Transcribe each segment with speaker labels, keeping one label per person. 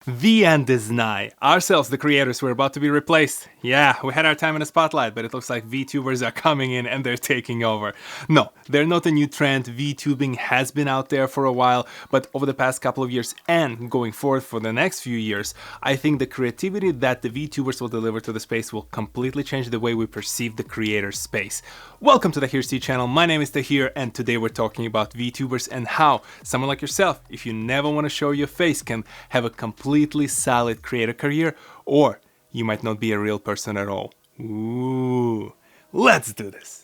Speaker 1: The end is nigh. Ourselves, the creators, we're about to be replaced. Yeah, we had our time in the spotlight, but it looks like VTubers are coming in and they're taking over. No, they're not a new trend. VTubing has been out there for a while, but over the past couple of years and going forward for the next few years, I think the creativity that the VTubers will deliver to the space will completely change the way we perceive the creator space. Welcome to the TohirT channel. My name is Tahir, and today we're talking about VTubers and how someone like yourself, if you never want to show your face, can have a completely solid creator career, or you might not be a real person at all. Ooh, let's do this.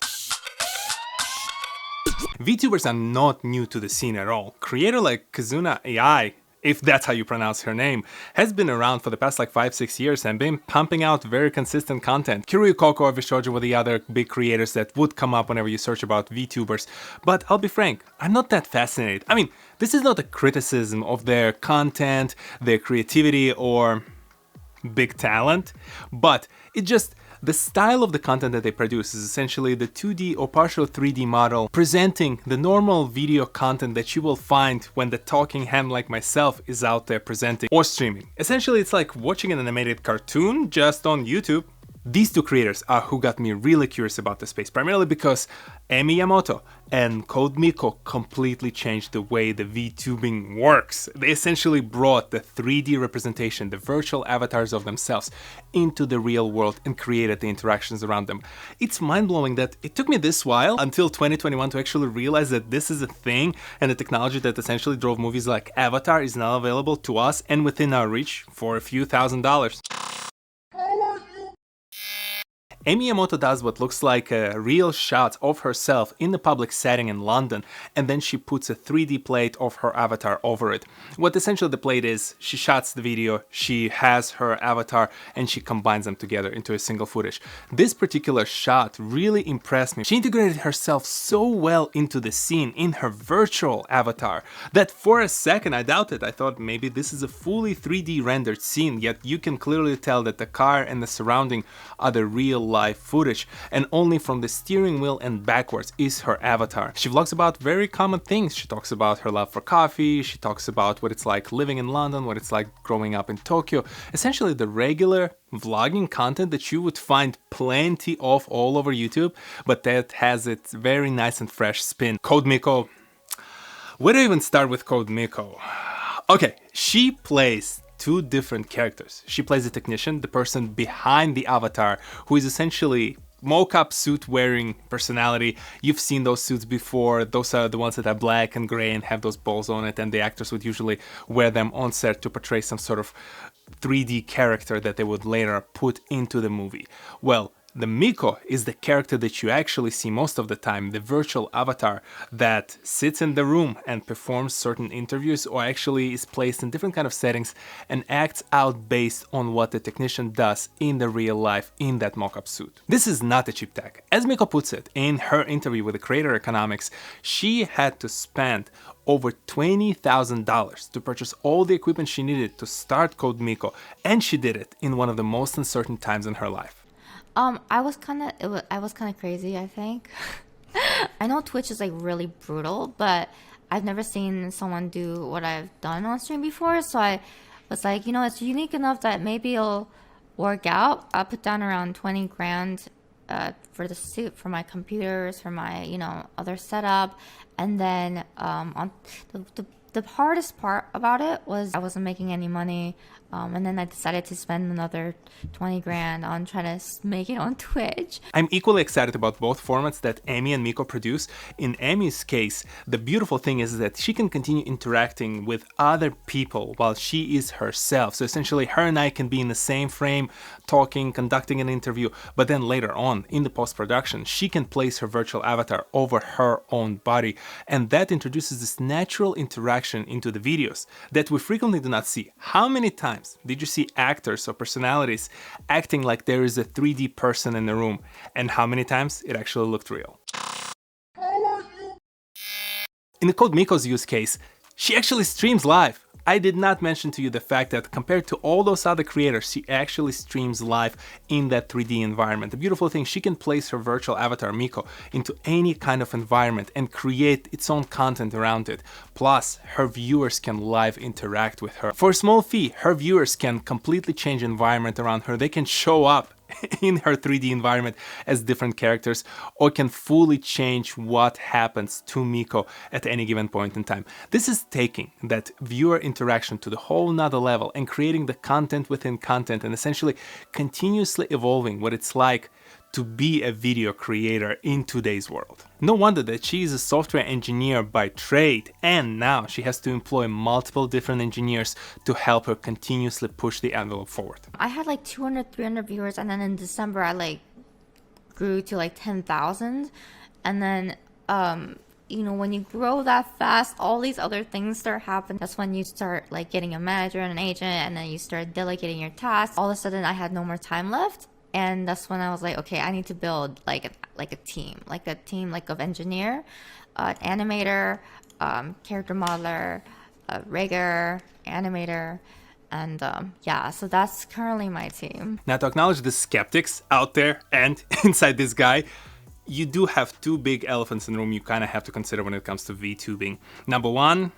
Speaker 1: VTubers are not new to the scene at all. Creator like Kazuna AI, if that's how you pronounce her name, has been around for the past like 5-6 years and been pumping out very consistent content. Kiryu Koko or Vishojo were the other big creators that would come up whenever you search about VTubers, but I'll be frank, I'm not that fascinated. I mean, this is not a criticism of their content, their creativity, or big talent, but it just, the style of the content that they produce is essentially the 2D or partial 3D model presenting the normal video content that you will find when the talking ham like myself is out there presenting or streaming. Essentially, it's like watching an animated cartoon just on YouTube. These two creators are who got me really curious about the space, primarily because Ami Yamoto and CodeMiko completely changed the way the VTubing works. They essentially brought the 3D representation, the virtual avatars of themselves, into the real world and created the interactions around them. It's mind-blowing that it took me this while, until 2021, to actually realize that this is a thing, and the technology that essentially drove movies like Avatar is now available to us and within our reach for a few $1,000s. Ami Yamoto does what looks like a real shot of herself in the public setting in London, and then she puts a 3D plate of her avatar over it. What essentially the plate is, she shots the video, she has her avatar, and she combines them together into a single footage. This particular shot really impressed me. She integrated herself so well into the scene in her virtual avatar that for a second I doubted. I thought maybe this is a fully 3D rendered scene, yet you can clearly tell that the car and the surrounding are the real live footage, and only from the steering wheel and backwards is her avatar. She vlogs about very common things. She talks about her love for coffee, she talks about what it's like living in London, what it's like growing up in Tokyo. Essentially the regular vlogging content that you would find plenty of all over YouTube, but that has its very nice and fresh spin. CodeMiko. Where do I even start with CodeMiko? Okay, she plays two different characters. She plays the technician, the person behind the avatar, who is essentially Mocap suit wearing personality. You've seen those suits before. Those are the ones that are black and gray and have those balls on it, and the actors would usually wear them on set to portray some sort of 3D character that they would later put into the movie. Well, the Miko is the character that you actually see most of the time, the virtual avatar that sits in the room and performs certain interviews, or actually is placed in different kind of settings and acts out based on what the technician does in the real life in that mocap suit. This is not a cheap tech. As Miko puts it in her interview with the Creator Economics, she had to spend over $20,000 to purchase all the equipment she needed to start CodeMiko, and she did it in one of the most uncertain times in her life.
Speaker 2: I was kind of crazy, I think. I know Twitch is like really brutal, but I've never seen someone do what I've done on stream before, so I was like, you know, it's unique enough that maybe it'll work out. I put down around 20 grand for the suit, for my computers, for my, you know, other setup, and then on the hardest part about it was I wasn't making any money, and then I decided to spend another 20 grand on trying to make it on Twitch.
Speaker 1: I'm equally excited about both formats that Ami and Miko produce. In Ami's case, the beautiful thing is that she can continue interacting with other people while she is herself. So essentially her and I can be in the same frame, talking, conducting an interview, but then later on in the post-production, she can place her virtual avatar over her own body, and that introduces this natural interaction into the videos that we frequently do not see. How many times did you see actors or personalities acting like there is a 3D person in the room, and how many times it actually looked real? In the CodeMiko's use case, She actually streams live. I did not mention to you the fact that compared to all those other creators, she actually streams live in that 3D environment. The beautiful thing, she can place her virtual avatar Miko into any kind of environment and create its own content around it. Plus, her viewers can live interact with her. For a small fee, her viewers can completely change the environment around her. They can show up in her 3D environment as different characters, or can fully change what happens to Miko at any given point in time. This is taking that viewer interaction to the whole nother level and creating the content within content, and essentially continuously evolving what it's like to be a video creator in today's world. No wonder that she is a software engineer by trade, and now she has to employ multiple different engineers to help her continuously push the envelope forward.
Speaker 2: I had like 200, 300 viewers, and then in December I like grew to like 10,000. And then, you know, when you grow that fast, all these other things start happening. That's when you start like getting a manager and an agent, and then you start delegating your tasks. All of a sudden I had no more time left. And that's when I was like, okay, I need to build like a team of engineer, an animator, character modeler, a rigger, animator, and yeah, so that's currently my team.
Speaker 1: Now, to acknowledge the skeptics out there and inside this guy, you do have two big elephants in the room you kind of have to consider when it comes to VTubing. Number one,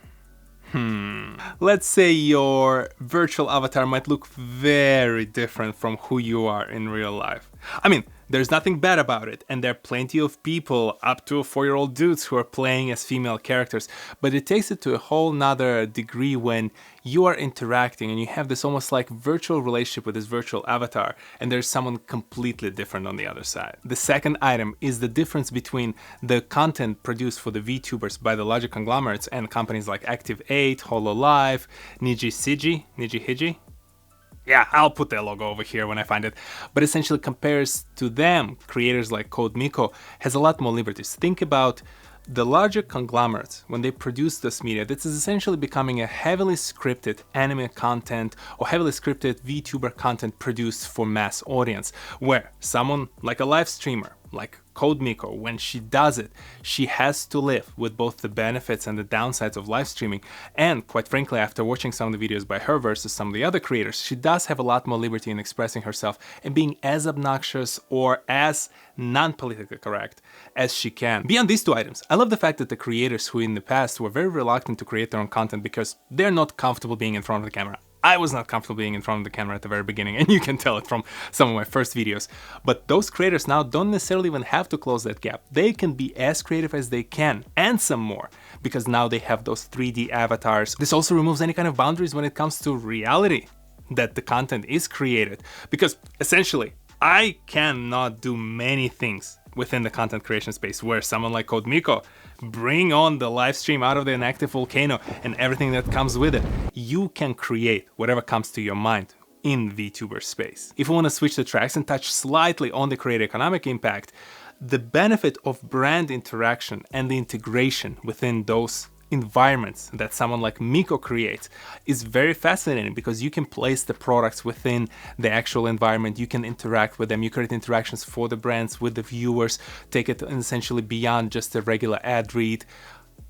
Speaker 1: let's say your virtual avatar might look very different from who you are in real life. I mean, there's nothing bad about it, and there are plenty of people, up to 4-year-old dudes, who are playing as female characters, but it takes it to a whole nother degree when you are interacting and you have this almost like virtual relationship with this virtual avatar, and there's someone completely different on the other side. The second item is the difference between the content produced for the VTubers by the larger conglomerates and companies like Active8, HoloLive, Niji. Yeah, I'll put their logo over here when I find it. But essentially compares to them, creators like CodeMiko has a lot more liberties. Think about the larger conglomerates, when they produce this media, this is essentially becoming a heavily scripted anime content or heavily scripted VTuber content produced for mass audience, where someone like a live streamer, like CodeMiko, when she does it, she has to live with both the benefits and the downsides of live streaming. And quite frankly, after watching some of the videos by her versus some of the other creators, she does have a lot more liberty in expressing herself and being as obnoxious or as non-politically correct as she can. Beyond these two items, I love the fact that the creators who in the past were very reluctant to create their own content because they're not comfortable being in front of the camera. I was not comfortable being in front of the camera at the very beginning, and you can tell it from some of my first videos. But those creators now don't necessarily even have to close that gap. They can be as creative as they can, and some more, because now they have those 3D avatars. This also removes any kind of boundaries when it comes to reality that the content is created, because essentially, I cannot do many things within the content creation space where someone like CodeMiko bring on the live stream out of the inactive volcano and everything that comes with it. You can create whatever comes to your mind in VTuber space. If you want to switch the tracks and touch slightly on the creator economic impact, the benefit of brand interaction and the integration within those environments that someone like Miko creates is very fascinating, because you can place the products within the actual environment, you can interact with them, you create interactions for the brands, with the viewers, take it essentially beyond just a regular ad read.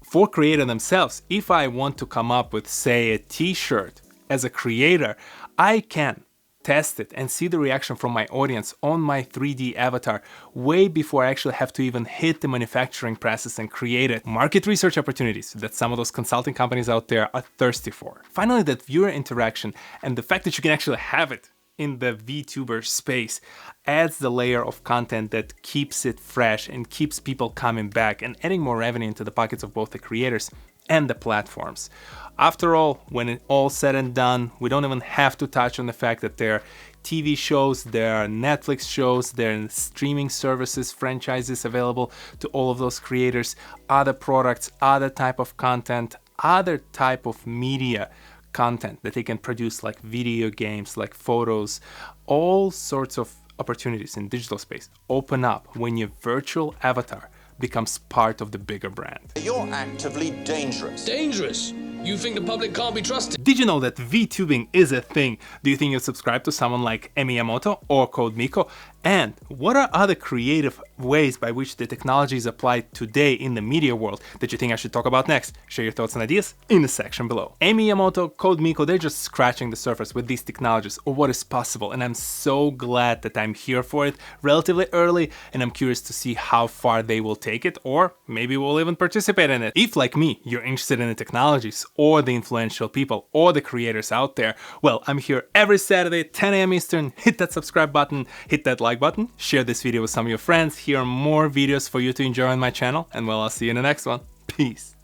Speaker 1: For creator themselves, if I want to come up with, say, a t-shirt as a creator, I can test it and see the reaction from my audience on my 3D avatar way before I actually have to even hit the manufacturing process and create it. Market research opportunities that some of those consulting companies out there are thirsty for. Finally, that viewer interaction and the fact that you can actually have it in the VTuber space adds the layer of content that keeps it fresh and keeps people coming back and adding more revenue into the pockets of both the creators and the platforms. After all, when it's all said and done, we don't even have to touch on the fact that there are TV shows, there are Netflix shows, there are streaming services, franchises available to all of those creators, other products, other type of content, other type of media content that they can produce, like video games, like photos. All sorts of opportunities in digital space open up when your virtual avatar becomes part of the bigger brand.
Speaker 3: You're actively dangerous.
Speaker 4: Dangerous?
Speaker 3: You think the public can't be trusted?
Speaker 1: Did you know that VTubing is a thing? Do you think you'll subscribe to someone like Ami Yamoto or CodeMiko? And what are other creative ways by which the technology is applied today in the media world that you think I should talk about next? Share your thoughts and ideas in the section below. Ami Yamoto, CodeMiko, they're just scratching the surface with these technologies or what is possible, and I'm so glad that I'm here for it relatively early, and I'm curious to see how far they will take it, or maybe we'll even participate in it. If, like me, you're interested in the technologies or the influential people or the creators out there, well, I'm here every Saturday, 10 a.m. Eastern. Hit that subscribe button, hit that like button, share this video with some of your friends. Here are more videos for you to enjoy on my channel, and well, I'll see you in the next one. Peace.